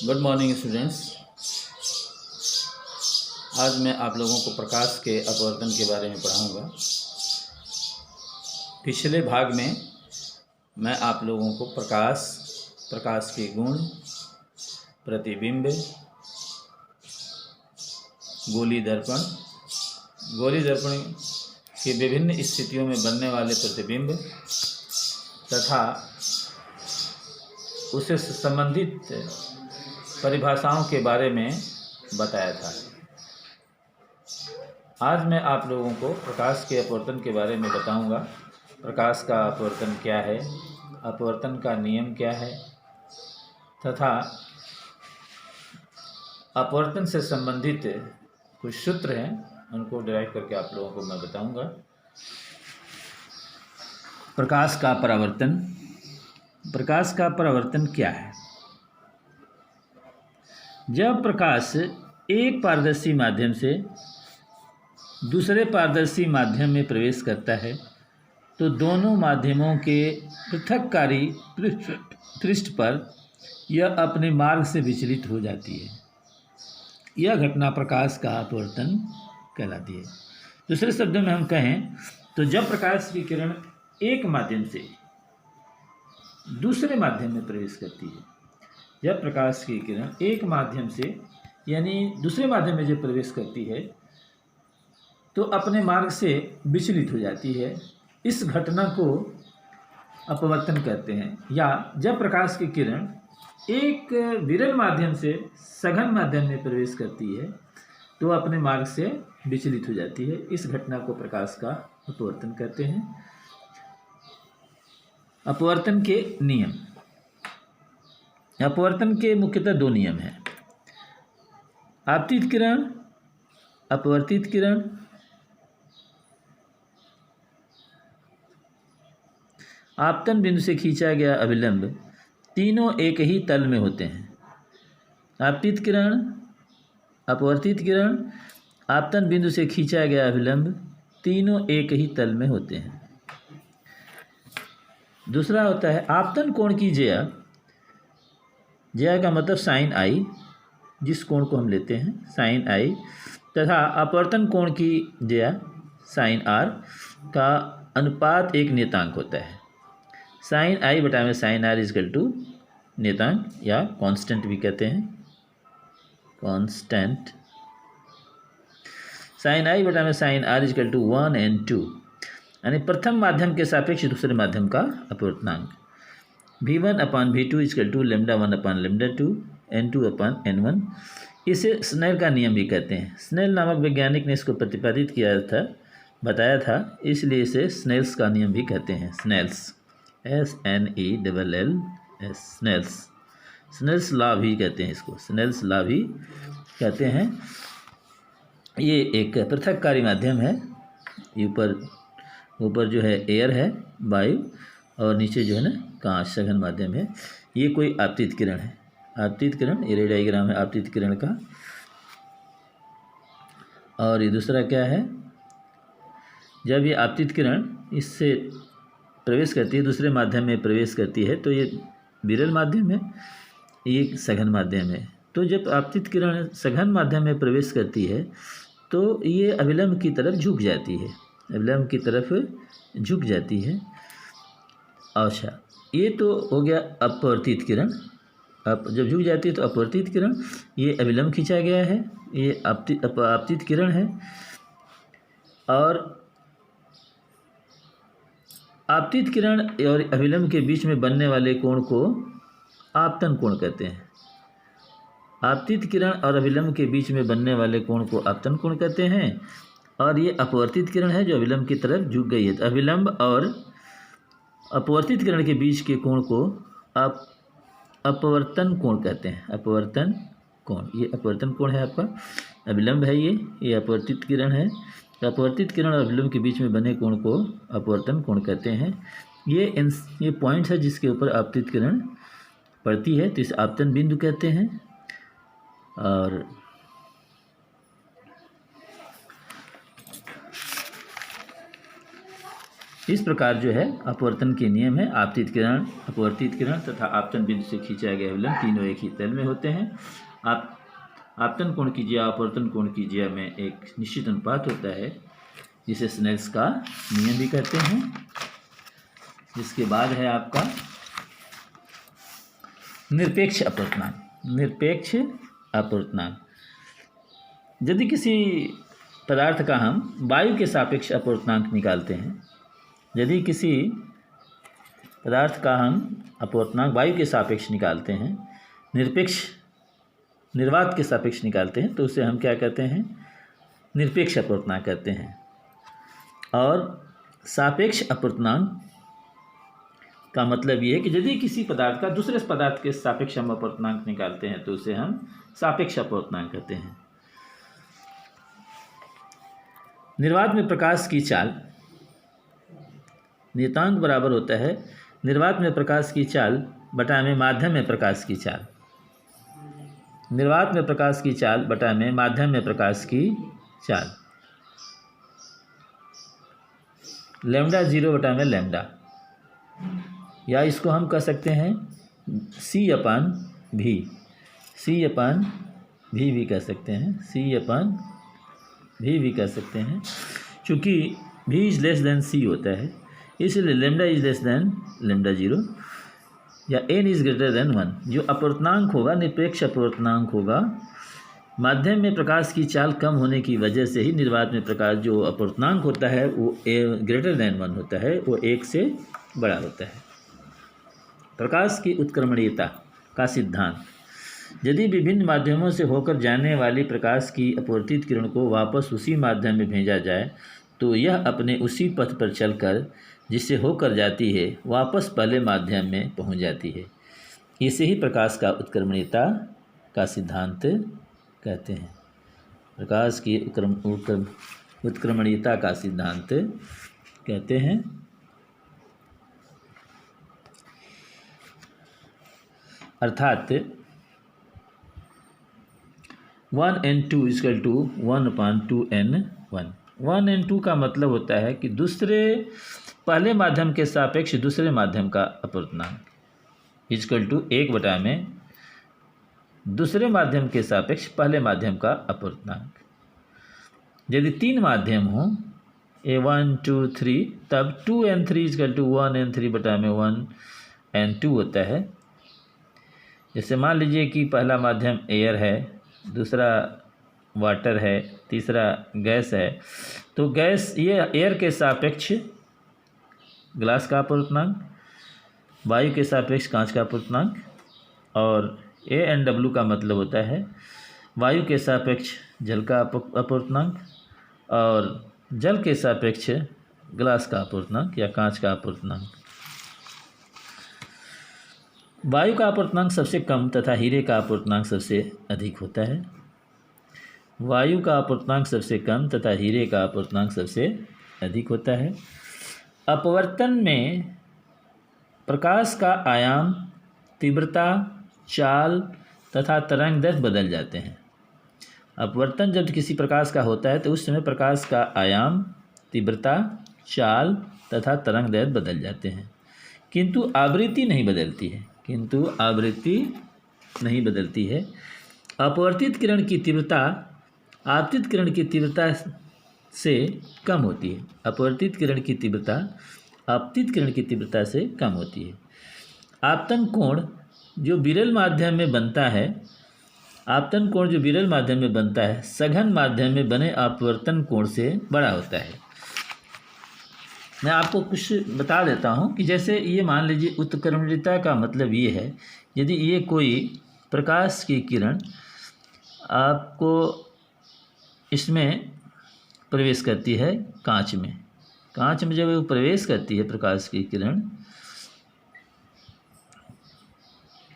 Good morning students. आज मैं आप लोगों को प्रकाश के अपवर्तन के बारे में पढ़ाऊंगा। पिछले भाग में मैं आप लोगों को प्रकाश के गुण, प्रतिबिंब, गोली दर्पण की विभिन्न स्थितियों में बनने वाले प्रतिबिंब तथा उससे संबंधित परिभाषाओं के बारे में बताया था। आज मैं आप लोगों को प्रकाश के अपवर्तन के बारे में बताऊंगा। प्रकाश का अपवर्तन क्या है, अपवर्तन का नियम क्या है तथा अपवर्तन से संबंधित कुछ सूत्र हैं, उनको डिराइव करके आप लोगों को मैं बताऊंगा। प्रकाश का परावर्तन क्या है? जब प्रकाश एक पारदर्शी माध्यम से दूसरे पारदर्शी माध्यम में प्रवेश करता है तो दोनों माध्यमों के पृथककारी पृष्ठ पर यह अपने मार्ग से विचलित हो जाती है। यह घटना प्रकाश का अपवर्तन कहलाती है। दूसरे शब्दों में हम कहें तो जब प्रकाश की किरण एक माध्यम से दूसरे माध्यम में प्रवेश करती है, जब प्रकाश की किरण एक माध्यम से यानी दूसरे माध्यम में जब प्रवेश करती है तो अपने मार्ग से विचलित हो जाती है। इस घटना को अपवर्तन कहते हैं। या जब प्रकाश की किरण एक विरल माध्यम से सघन माध्यम में प्रवेश करती है तो अपने मार्ग से विचलित हो जाती है। इस घटना को प्रकाश का अपवर्तन कहते हैं। अपवर्तन के नियम। अपवर्तन के मुख्यतः दो नियम हैं: आपतित किरण, अपवर्तित किरण। आपतन बिंदु से खींचा गया अभिलंब तीनों एक ही तल में होते हैं। आपतित किरण, अपवर्तित किरण, आपतन बिंदु से खींचा गया अभिलंब तीनों एक ही तल में होते हैं। दूसरा होता है आपतन कोण की ज्या। ज्या का मतलब साइन आई, जिस कोण को हम लेते हैं साइन आई, तथा अपवर्तन कोण की ज्या साइन आर का अनुपात एक नियतांक होता है। साइन आई बटा में साइन आर इजकल टू नियतांक या कांस्टेंट भी कहते हैं, कांस्टेंट। साइन आई बटा में sine r equal to 1 and 2, यानी प्रथम माध्यम के सापेक्ष दूसरे माध्यम का अपवर्तनांक। V1 upon V2 equal to lambda 1 upon lambda 2 N2 upon N1। इसे स्नेल का नियम भी कहते हैं। स्नेल नामक वैज्ञानिक ने इसको प्रतिपादित किया था, बताया था, इसलिए इसे स्नेल्स का नियम भी कहते हैं। Snell's, SNELLS, Snell's, Snell's law भी कहते हैं इसको, स्नेल्स लॉ भी कहते हैं। ये एक पृथककारी माध्यम है। ऊपर जो है एयर है, वायु, और नीचे जो है ना कांच, सघन माध्यम है। ये कोई आपतित किरण है। आपतित किरण, ये डायग्राम है आपतित किरण का। और ये दूसरा क्या है, जब ये आपतित किरण इससे प्रवेश करती है, दूसरे माध्यम में प्रवेश करती है, तो ये विरल माध्यम है, ये सघन माध्यम है। तो जब आपतित किरण सघन माध्यम में प्रवेश करती है तो ये अभिलंब की तरफ झुक जाती है, अभिलंब की तरफ झुक जाती है। अच्छा, ये तो हो गया अपवर्तित किरण। अब जब झुक जाती है तो अपवर्तित किरण, ये अभिलंब खींचा गया है, ये आपतित किरण है। और आपतित किरण और अभिलंब के बीच में बनने वाले कोण को आपतन कोण कहते हैं। आपतित किरण और अभिलंब के बीच में बनने वाले कोण को आपतन कोण कहते हैं। और ये अपवर्तित किरण है जो अभिलंब की तरफ झुक गई है, तो अभिलंब और अपवर्तित किरण के बीच के कोण को आप अपवर्तन कोण कहते हैं। अपवर्तन कोण, ये अपवर्तन कोण है आपका, अभिलंब है ये अपवर्तित किरण है। अपवर्तित किरण और अभिलंब के बीच में बने कोण को अपवर्तन कोण कहते हैं। ये पॉइंट है जिसके ऊपर आपतित किरण पड़ती है, तो इसे आपतन बिंदु कहते हैं। और इस प्रकार जो है अपवर्तन के नियम है। आपतित किरण, अपवर्तित किरण तथा आपतन बिंदु से खींचा गया अभिलंब तीनों एक ही तल में होते हैं। आपतन कोण की ज्या, अपवर्तन कोण की ज्या में एक निश्चित अनुपात होता है जिसे स्नेल्स का नियम भी कहते हैं। जिसके बाद है आपका निरपेक्ष अपवर्तनांक। निरपेक्ष अपवर्तनांक, यदि किसी पदार्थ का हम वायु के सापेक्ष अपवर्तनांक निकालते हैं, यदि किसी पदार्थ का हम अपवर्तनांक वायु के सापेक्ष निकालते हैं, निर्वात के सापेक्ष निकालते हैं, तो उसे हम क्या कहते हैं? निरपेक्ष अपवर्तनांक कहते हैं। और सापेक्ष अपवर्तनांक का मतलब ये है कि यदि किसी पदार्थ का दूसरे पदार्थ के सापेक्ष हम अपवर्तनांक निकालते हैं तो उसे हम सापेक्ष अपवर्तनांक कहते हैं। निर्वात में प्रकाश की चाल, नियतांक बराबर होता है निर्वात में प्रकाश की चाल बटा में माध्यम में प्रकाश की चाल। निर्वात में प्रकाश की चाल बटा में माध्यम में प्रकाश की चाल, लैम्डा 0 बटा में लैम्डा, या इसको हम कह सकते हैं C/V, C/V भी कह सकते हैं, C/V भी कह सकते हैं। चूँकि V is less than C होता है इसलिए lambda is less than lambda 0 या n इज ग्रेटर देन 1। जो अपवर्तनांक होगा, निरपेक्ष अपवर्तनांक होगा, माध्यम में प्रकाश की चाल कम होने की वजह से ही निर्वात में प्रकाश जो अपवर्तनांक होता है वो ग्रेटर देन 1 होता है, वो 1 से बड़ा होता है। प्रकाश की उत्क्रमणीयता का सिद्धांत, यदि विभिन्न माध्यमों से होकर जाने वाली प्रकाश की अपवर्तित किरण को वापस उसी माध्यम में भेजा जाए तो यह अपने उसी पथ पर चलकर जिससे होकर जाती है वापस पहले माध्यम में पहुंच जाती है। इसे ही प्रकाश का उत्क्रमणीयता का सिद्धांत कहते हैं। प्रकाश की उत्क्रमणीयता का सिद्धांत कहते हैं। अर्थात 1n2 = 1/2n1। 1n2 का मतलब होता है कि पहले माध्यम के सापेक्ष दूसरे माध्यम का अपवर्तनांक = 1 बटा में दूसरे माध्यम के सापेक्ष पहले माध्यम का अपवर्तनांक। यदि 3 माध्यम हों A1 2 3 तब 2n3 = 1n3 बटा में 1n2 होता है। जैसे मान लीजिए कि पहला माध्यम एयर है, दूसरा वाटर है, तीसरा गैस है, तो गैस ये एयर के सापेक्ष ग्लास का अपवर्तनांक, वायु के सापेक्ष कांच का अपवर्तनांक, और AnW का मतलब होता है वायु के सापेक्ष जल का अपवर्तनांक और जल के सापेक्ष ग्लास का अपवर्तनांक या कांच का अपवर्तनांक। वायु का अपवर्तनांक सबसे कम तथा हीरे का अपवर्तनांक सबसे अधिक होता है। वायु का अपवर्तनांक सबसे कम तथा हीरे का अपवर्तनांक सबसे अधिक होता है। अपवर्तन में प्रकाश का आयाम, तीव्रता, चाल तथा तरंग दैर्ध्य बदल जाते हैं। अपवर्तन जब किसी प्रकाश का होता है तो उस समय प्रकाश का आयाम, तीव्रता, चाल तथा तरंग दैर्ध्य बदल जाते हैं, किंतु आवृत्ति नहीं बदलती है। अपवर्तित किरण की तीव्रता आपतित किरण की तीव्रता से कम होती है। अपवर्तित किरण की तीव्रता आपतित किरण की तीव्रता से कम होती है। आपतन कोण जो विरल माध्यम में बनता है, सघन माध्यम में बने अपवर्तन कोण से बड़ा होता है। मैं आपको कुछ बता देता हूँ कि जैसे ये मान लीजिए उत्क्रमणीयता का मतलब ये है, यदि ये कोई प्रकाश की किरण आपको इसमें प्रवेश करती है कांच में जब वो प्रवेश करती है प्रकाश की किरण,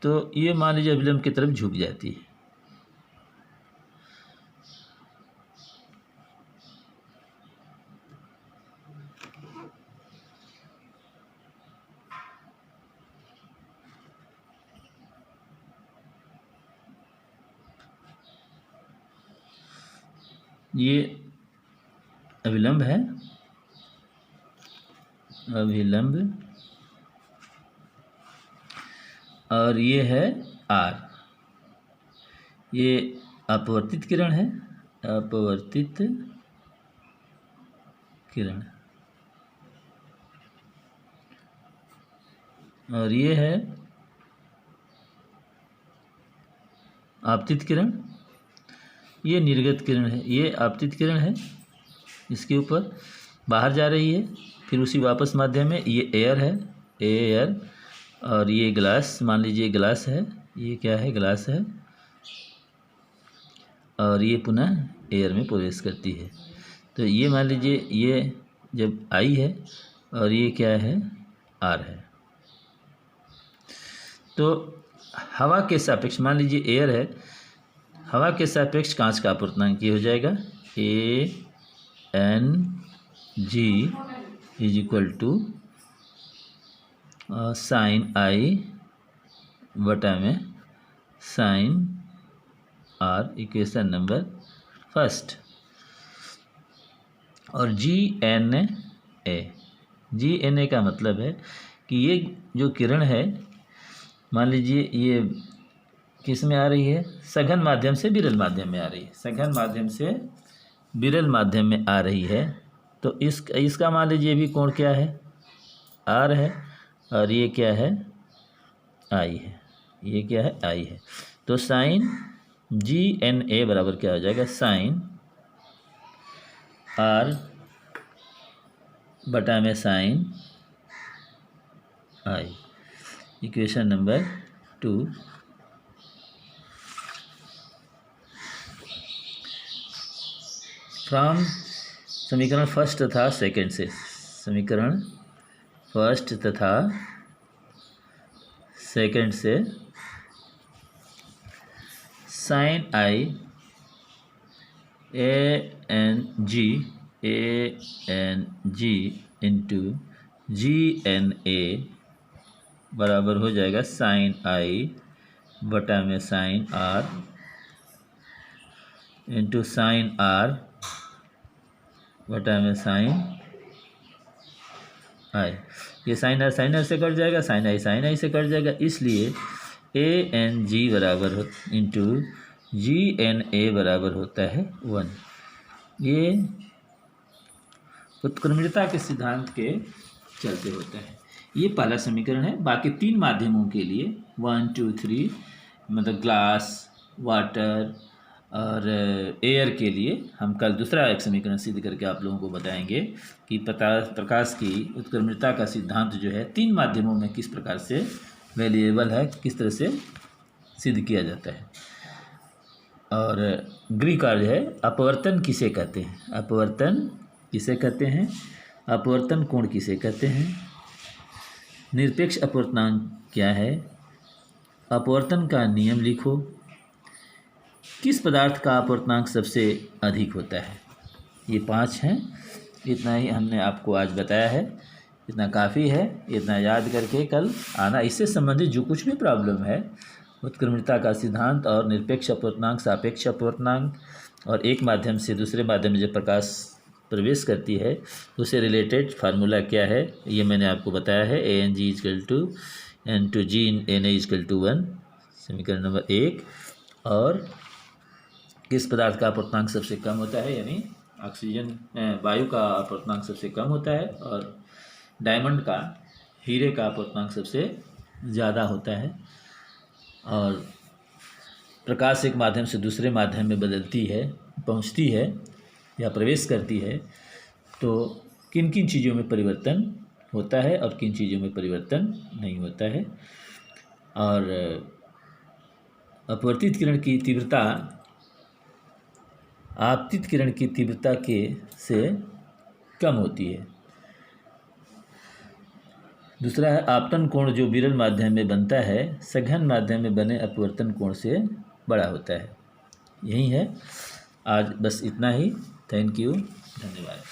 तो ये मान लीजिए अभिलंब की तरफ झुक जाती है। ये अविलंब है। अभिलंब और ये है आर, ये अपवर्तित किरण है, अपवर्तित किरण, और ये है आपतित किरण, ये निर्गत किरण है। ये आपतित किरण है, इसके ऊपर बाहर जा रही है, फिर उसी वापस माध्यम में। ये एयर है, एयर, और ये ग्लास, मान लीजिए ग्लास है, ये क्या है, ग्लास है, और ये पुनः एयर में प्रवेश करती है। तो ये मान लीजिए ये जब आई है, और ये क्या है, आर है। तो हवा के सापेक्ष, मान लीजिए एयर है, हवा के सापेक्ष कांच का अपूर्णांक ये हो जाएगा ANG is equal to sine i बटा में sine r, equation number first. और GNA का मतलब है कि ये जो किरण है, मान लीजिए ये किस में आ रही है, सघन माध्यम से विरल माध्यम में आ रही है, सघन माध्यम से विरल माध्यम में आ रही है। तो इसका मान लीजिए भी कोण क्या है, आर है, और ये क्या है, आई है, ये क्या है, आई है। तो साइन GNA बराबर क्या हो जाएगा, साइन आर बटा में sine i, equation number 2। From समीकरण फर्स्ट तथा सेकंड से, समीकरण फर्स्ट तथा सेकंड से sine i ANG into GNA बराबर हो जाएगा साइन आई बटा में sine r into sine r बटा में साइन आई। ये साइन आर से कट जाएगा, साइन आई से कट जाएगा, इसलिए ANG बराबर हो इंटू GNA बराबर होता है 1। ये उत्क्रमणीयता के सिद्धांत के चलते होता है। ये पहला समीकरण है। बाकी 3 माध्यमों के लिए 1 2 3 मतलब ग्लास, वाटर और एयर के लिए हम कल दूसरा एक समीकरण सिद्ध करके आप लोगों को बताएंगे कि प्रकाश की उत्क्रमणीयता का सिद्धांत जो है 3 माध्यमों में किस प्रकार से वैल्यूएबल है, किस तरह से सिद्ध किया जाता है। और गृह कार्य है अपवर्तन किसे कहते हैं, अपवर्तन किसे कहते हैं, अपवर्तन कोण किसे कहते हैं, निरपेक्ष अपवर्तनांक क्या है, अपवर्तन का नियम लिखो, किस पदार्थ का अपवर्तनांक सबसे अधिक होता है। ये 5 हैं। इतना ही हमने आपको आज बताया है, इतना काफ़ी है। इतना याद करके कल आना। इससे संबंधित जो कुछ भी प्रॉब्लम है, उत्क्रमणीयता का सिद्धांत और निरपेक्ष अपवर्तनांक, सापेक्ष अपवर्तनांक, और एक माध्यम से दूसरे माध्यम में जब प्रकाश प्रवेश करती है उससे रिलेटेड फार्मूला क्या है, ये मैंने आपको बताया है। ANG = N2 GNA = 1, समीकरण नंबर 1। और किस पदार्थ का अपवर्तनांक सबसे कम होता है, यानी ऑक्सीजन, वायु का अपवर्तनांक सबसे कम होता है, और डायमंड का, हीरे का अपवर्तनांक सबसे ज़्यादा होता है। और प्रकाश एक माध्यम से दूसरे माध्यम में बदलती है, पहुंचती है या प्रवेश करती है, तो किन किन चीज़ों में परिवर्तन होता है और किन चीज़ों में परिवर्तन नहीं होता है। और अपवर्तित किरण की तीव्रता आपतित किरण की तीव्रता के से कम होती है। दूसरा है आपतन कोण जो विरल माध्यम में बनता है सघन माध्यम में बने अपवर्तन कोण से बड़ा होता है। यही है आज, बस इतना ही। थैंक यू, धन्यवाद।